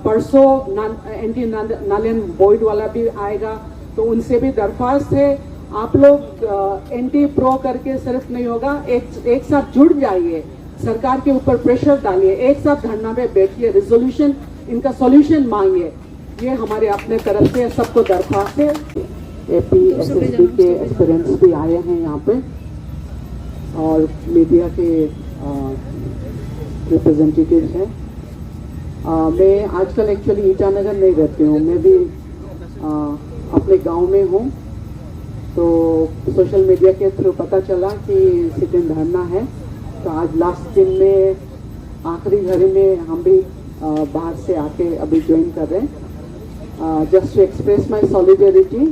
परसों anti नलियन Boyd वाला भी आएगा, तो उनसे भी दरख्वास्त है आप लोग एंटी प्रो करके सिर्फ नहीं होगा, एक साथ जुड़ जाइए, सरकार के ऊपर प्रेशर डालिए, एक साथ धरना पे बैठिए, रिजोल्यूशन इनका सॉल्यूशन मांगिए। ये हमारे अपने तरफ से सबको दरख्वास्त है। APSSB के एक्सपीरियंस भी आए हैं यहाँ पे और मीडिया के रिप्रेजेंटेटिव्स हैं। मैं आजकल एक्चुअली ईटानगर नहीं रहती हूँ, मैं भी अपने गांव में हूँ, तो सोशल मीडिया के थ्रू पता चला कि सिट इन धरना है, तो आज लास्ट दिन में आखिरी घड़ी में हम भी बाहर से आके अभी ज्वाइन कर रहे हैं। Just to express my solidarity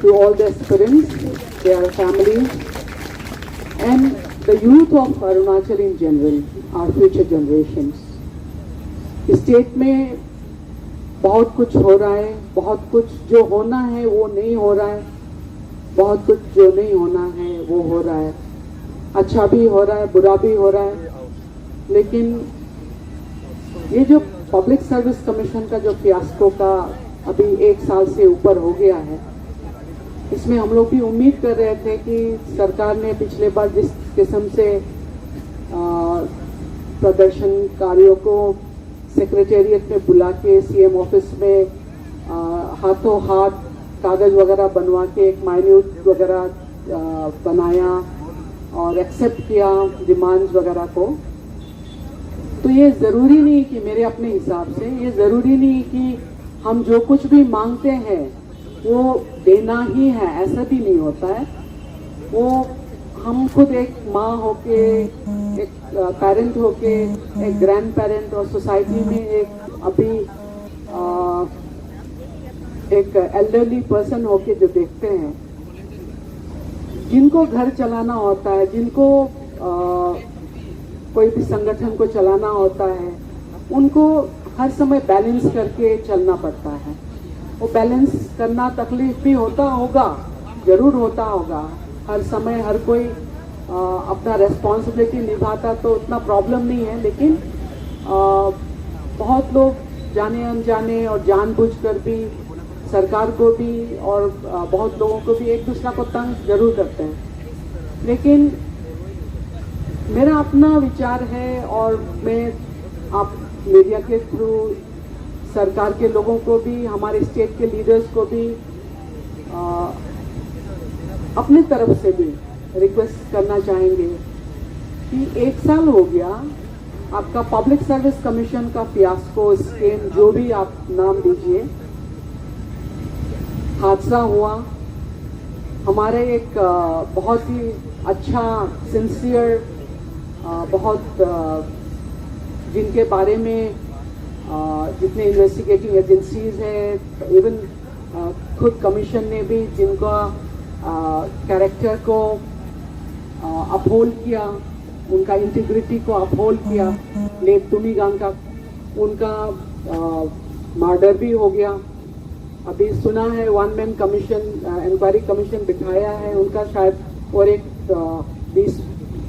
to all the aspirants, their families and the youth of Arunachal in general, our future generations. State में बहुत कुछ हो रहा है, बहुत कुछ जो होना है वो नहीं हो रहा है, बहुत कुछ जो नहीं होना है वो हो रहा है, अच्छा भी हो रहा है, बुरा भी हो रहा है। लेकिन ये जो पब्लिक सर्विस कमीशन का जो फियास्को का अभी 1 साल से ऊपर हो गया है, इसमें हम लोग भी उम्मीद कर रहे थे कि सरकार ने पिछले बार जिस किस्म से प्रदर्शनकारियों को सेक्रेटेरिएट में बुला के CM ऑफिस में हाथों हाथ कागज वगैरह बनवा के एक माइन्यूट वगैरह बनाया और एक्सेप्ट किया डिमांड्स वगैरह को, तो ये ज़रूरी नहीं कि मेरे अपने हिसाब से ये ज़रूरी नहीं कि हम जो कुछ भी मांगते हैं वो देना ही है, ऐसा भी नहीं होता है। वो हम खुद एक माँ होके, एक पेरेंट होके, एक ग्रैंड पेरेंट और सोसाइटी में एक अभी एक एल्डरली पर्सन होके जो देखते हैं, जिनको घर चलाना होता है, जिनको कोई भी संगठन को चलाना होता है, उनको हर समय बैलेंस करके चलना पड़ता है। वो बैलेंस करना तकलीफ भी होता होगा, जरूर होता होगा, हर समय हर कोई अपना रेस्पॉन्सिबिलिटी निभाता तो उतना प्रॉब्लम नहीं है, लेकिन बहुत लोग जाने अनजाने और जानबूझकर भी सरकार को भी और बहुत लोगों को भी एक दूसरा को तंग जरूर करते हैं। लेकिन मेरा अपना विचार है और मैं आप मीडिया के थ्रू सरकार के लोगों को भी, हमारे स्टेट के लीडर्स को भी अपनी तरफ से भी रिक्वेस्ट करना चाहेंगे कि 1 साल हो गया आपका पब्लिक सर्विस कमीशन का फियास्को, स्कीम, जो भी आप नाम दीजिए, हादसा हुआ। हमारे एक बहुत ही अच्छा सिंसियर, बहुत जिनके बारे में जितने इन्वेस्टिगेटिंग एजेंसीज हैं, इवन खुद कमीशन ने भी जिनका कैरेक्टर को अपहोल्ड किया, उनका इंटीग्रिटी को अपहोल्ड किया, लेट तुमीगांग का उनका मर्डर भी हो गया। अभी सुना है 1 मैन कमीशन, इंक्वायरी कमीशन बिठाया है, उनका शायद और एक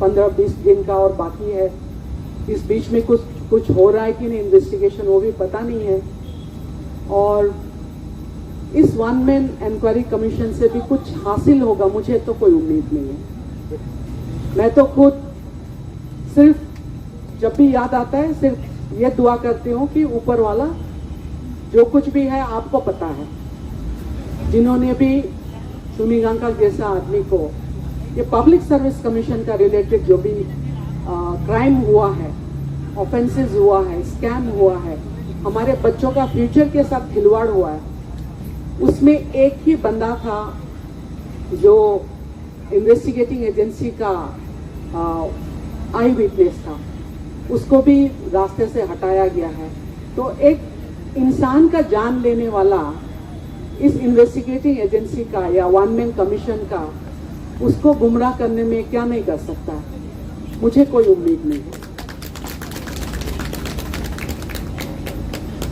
15-20 दिन का और बाकी है। इस बीच में कुछ हो रहा है कि नहीं इन्वेस्टिगेशन, वो भी पता नहीं है। और इस 1 मैन इंक्वायरी कमीशन से भी कुछ हासिल होगा, मुझे तो कोई उम्मीद नहीं है। मैं तो खुद सिर्फ जब भी याद आता है सिर्फ ये दुआ करती हूँ कि ऊपर वाला जो कुछ भी है आपको पता है, जिन्होंने भी तुमीगांग का जैसा आदमी को, ये पब्लिक सर्विस कमीशन का रिलेटेड जो भी क्राइम हुआ है, ऑफेंसेस हुआ है, स्कैम हुआ है, हमारे बच्चों का फ्यूचर के साथ खिलवाड़ हुआ है, उसमें एक ही बंदा था जो इन्वेस्टिगेटिंग एजेंसी का आई विटनेस था, उसको भी रास्ते से हटाया गया है। तो एक इंसान का जान लेने वाला इस इन्वेस्टिगेटिंग एजेंसी का या 1 मैन कमीशन का, उसको गुमराह करने में क्या नहीं कर सकता, मुझे कोई उम्मीद नहीं है।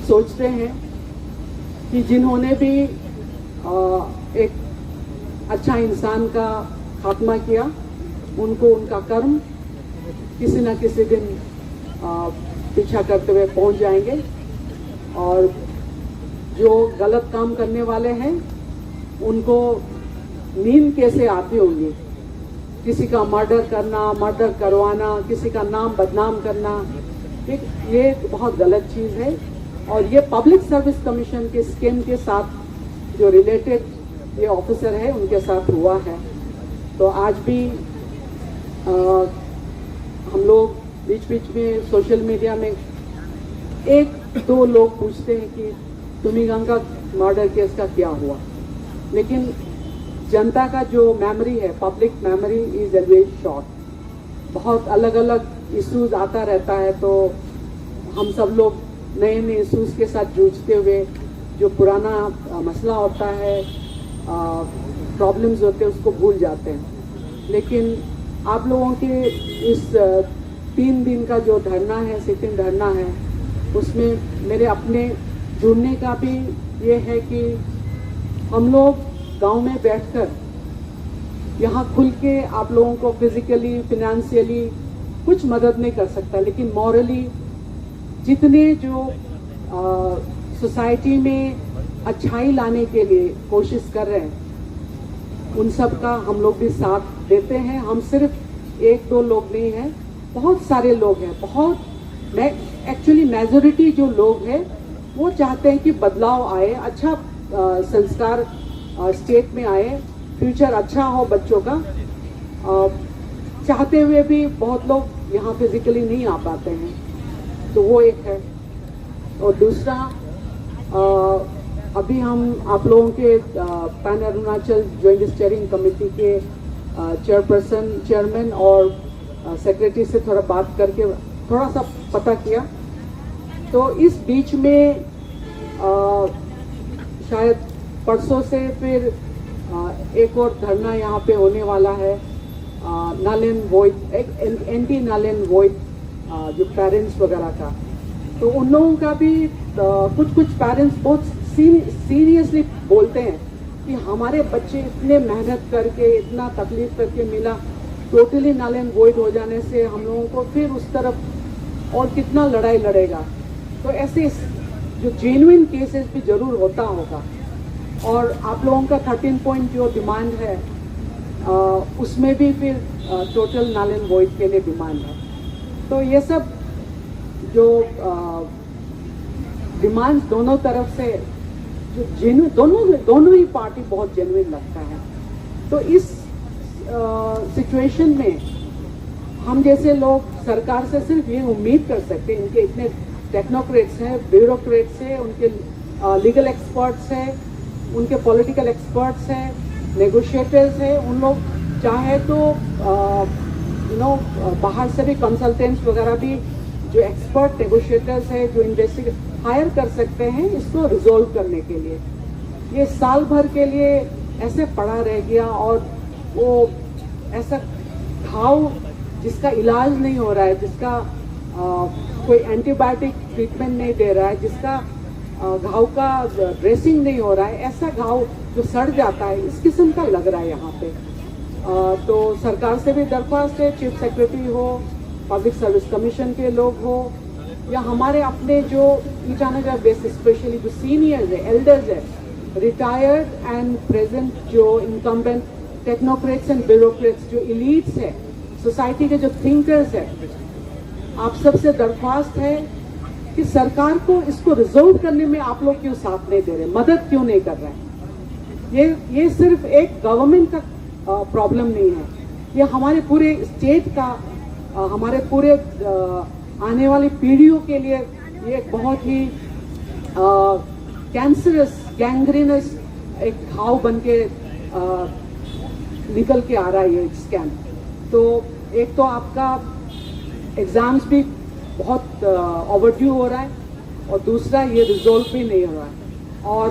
सोचते हैं कि जिन्होंने भी एक अच्छा इंसान का खात्मा किया, उनको उनका कर्म किसी न किसी दिन पीछा करते हुए पहुंच जाएंगे। और जो गलत काम करने वाले हैं उनको नींद कैसे आती होंगी, किसी का मर्डर करना, मर्डर करवाना, किसी का नाम बदनाम करना, ये बहुत गलत चीज़ है। और ये पब्लिक सर्विस कमीशन के स्कीम के साथ जो रिलेटेड ये ऑफिसर है उनके साथ हुआ है। तो आज भी हम लोग बीच बीच में सोशल मीडिया में एक दो लोग पूछते हैं कि तुमिगंगा मर्डर केस का क्या हुआ, लेकिन जनता का जो मेमोरी है, public memory is always short. बहुत अलग अलग इश्यूज आता रहता है, तो हम सब लोग नए नए इश्यूज के साथ जूझते हुए जो पुराना मसला होता है, प्रॉब्लम्स होते हैं, उसको भूल जाते हैं। लेकिन आप लोगों के इस 3 दिन का जो धरना है, सिटिंग धरना है, उसमें मेरे अपने जुड़ने का भी ये है कि हम लोग गांव में बैठकर यहाँ खुल के आप लोगों को फिजिकली, फिनेंशियली कुछ मदद नहीं कर सकता, लेकिन मॉरली जितने जो सोसाइटी में अच्छाई लाने के लिए कोशिश कर रहे हैं, उन सब का हम लोग भी साथ देते हैं। हम सिर्फ 1-2 लोग नहीं हैं, बहुत सारे लोग हैं। बहुत एक्चुअली मेजोरिटी जो लोग हैं वो चाहते हैं कि बदलाव आए, अच्छा संस्कार स्टेट में आए, फ्यूचर अच्छा हो बच्चों का। चाहते हुए भी बहुत लोग यहाँ फिजिकली नहीं आ पाते हैं, तो वो एक है। और दूसरा, अभी हम आप लोगों के pan Arunachal joint steering committee के चेयरमैन और सेक्रेटरी से थोड़ा बात करके थोड़ा सा पता किया। तो इस बीच में शायद परसों से फिर एक और धरना यहाँ पे होने वाला है, null and void, anti null and void जो पेरेंट्स वगैरह का। तो उन लोगों का भी कुछ पेरेंट्स बहुत सीरियसली बोलते हैं कि हमारे बच्चे इतने मेहनत करके, इतना तकलीफ करके मिला, टोटली नल एंड वॉइड हो जाने से हम लोगों को फिर उस तरफ और कितना लड़ाई लड़ेगा। तो ऐसे जो जेन्युइन केसेस भी जरूर होता होगा। और आप लोगों का 13 पॉइंट जो डिमांड है, उसमें भी फिर टोटल नल एंड वॉइड के लिए डिमांड है। तो ये सब जो डिमांड्स दोनों तरफ से जो जेन्युइन, दोनों ही पार्टी बहुत जेन्युइन लगता है। तो इस सिचुएशन में हम जैसे लोग सरकार से सिर्फ ये उम्मीद कर सकते हैं, इनके इतने टेक्नोक्रेट्स हैं, ब्यूरोक्रेट्स हैं, उनके लीगल एक्सपर्ट्स हैं, उनके पॉलिटिकल एक्सपर्ट्स हैं, नेगोशिएटर्स हैं, उन लोग चाहे तो बाहर से भी कंसल्टेंट्स वगैरह भी जो एक्सपर्ट नेगोशिएटर्स हैं, जो इन्वेस्टिगेट हायर कर सकते हैं इसको रिजोल्व करने के लिए। ये साल भर के लिए ऐसे पड़ा रह गया, और वो ऐसा घाव जिसका इलाज नहीं हो रहा है, जिसका कोई एंटीबायोटिक ट्रीटमेंट नहीं दे रहा है, जिसका घाव का ड्रेसिंग नहीं हो रहा है, ऐसा घाव जो सड़ जाता है, इस किस्म का लग रहा है यहाँ पे। तो सरकार से भी दरख्वास्त है, चीफ सेक्रेटरी हो, पब्लिक सर्विस कमीशन के लोग हो, या हमारे अपने जो ईटानगर बेस स्पेशली जो सीनियर्स है, एल्डर्स है, रिटायर्ड एंड प्रेजेंट जो इनकम्बेंट टेक्नोक्रेट्स एंड ब्यूरोक्रेट्स, जो इलीट्स है, सोसाइटी के जो थिंकर्स है, आप सबसे दरख्वास्त है कि सरकार को इसको रिजोल्व करने में आप लोग क्यों साथ नहीं दे रहे, मदद क्यों नहीं कर रहे हैं। ये सिर्फ एक गवर्नमेंट का प्रॉब्लम नहीं है, ये हमारे पूरे स्टेट का, हमारे पूरे आने वाली पीढ़ियों के लिए ये एक बहुत ही कैंसरस, गैंग्रीनस एक घाव बन के निकल के आ रहा है ये स्कैम। तो एक तो आपका एग्जाम्स भी बहुत ओवरड्यू हो रहा है, और दूसरा ये रिजोल्व भी नहीं हो रहा है, और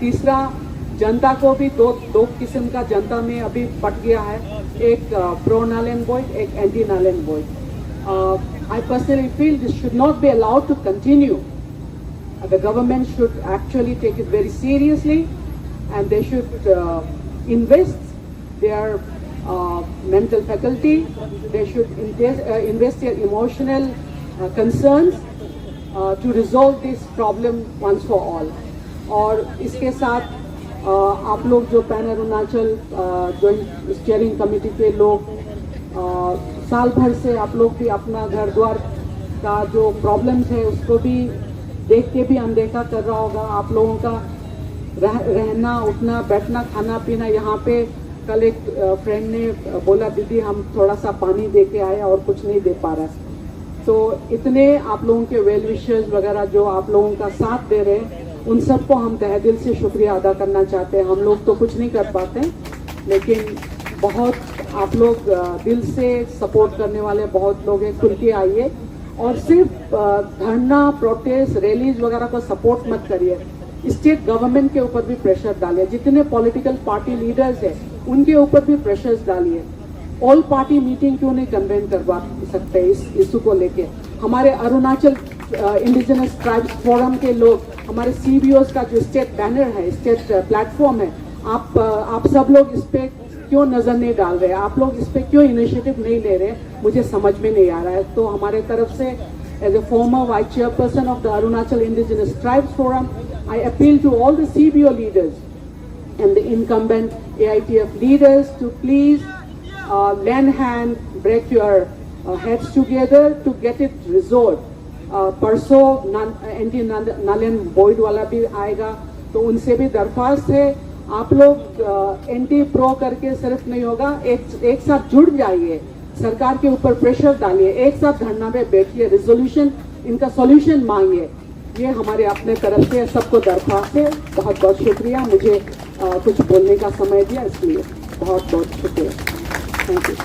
तीसरा जनता को भी दो किस्म का जनता में अभी पट गया है, एक प्रो नल एंड वॉइड, एक anti null and void. I personally feel this should not be allowed to continue. The government should actually take it very seriously, and they should invest their mental faculty. They should invest their emotional concerns to resolve this problem once for all. और इसके साथ आप लोग जो pan Arunachal joint steering committee के लोग साल भर से आप लोग भी अपना घर द्वार का जो प्रॉब्लम्स है उसको भी देख के भी अनदेखा कर रहा होगा। आप लोगों का रहना उठना बैठना खाना पीना, यहाँ पे कल एक फ्रेंड ने बोला दीदी हम थोड़ा सा पानी दे के आए और कुछ नहीं दे पा रहा। तो इतने आप लोगों के वेल विशर्स वगैरह जो आप लोगों का साथ दे रहे हैं, उन सबको हम तहे दिल से शुक्रिया अदा करना चाहते हैं। हम लोग तो कुछ नहीं कर पाते, लेकिन बहुत आप लोग दिल से सपोर्ट करने वाले बहुत लोग हैं। खुल के आइए और सिर्फ धरना प्रोटेस्ट रैलीज वगैरह को सपोर्ट मत करिए, स्टेट गवर्नमेंट के ऊपर भी प्रेशर डालिए। जितने पॉलिटिकल पार्टी लीडर्स हैं उनके ऊपर भी प्रेशर्स डालिए। ऑल पार्टी मीटिंग क्यों नहीं कन्वेन करवा सकते इस इशू को लेके। हमारे अरुणाचल इंडिजिनस ट्राइब्स फोरम के लोग, हमारे CBOs का जो स्टेट बैनर है, स्टेट प्लेटफॉर्म है, आप सब लोग इस पे क्यों नजर नहीं डाल रहे, आप लोग इस पे क्यों इनिशिएटिव नहीं ले रहे, मुझे समझ में नहीं आ रहा है। तो हमारे तरफ से as a former vice chairperson of the Arunachal indigenous tribes forum, I appeal to all the CBO leaders and the incumbent AITF leaders to please lend hand, break your heads together to get it resolved. परसों anti नलन Boyd वाला भी आएगा, तो उनसे भी दरख्वास्त है आप लोग एंटी प्रो करके सिर्फ नहीं होगा, एक साथ जुड़ जाइए, सरकार के ऊपर प्रेशर डालिए, एक साथ धरना पे बैठिए, रिजोल्यूशन इनका सॉल्यूशन मांगिए। ये हमारे अपने तरफ से सबको दरख्वास्त है। बहुत बहुत शुक्रिया, मुझे कुछ बोलने का समय दिया, इसलिए बहुत बहुत शुक्रिया। Thank you.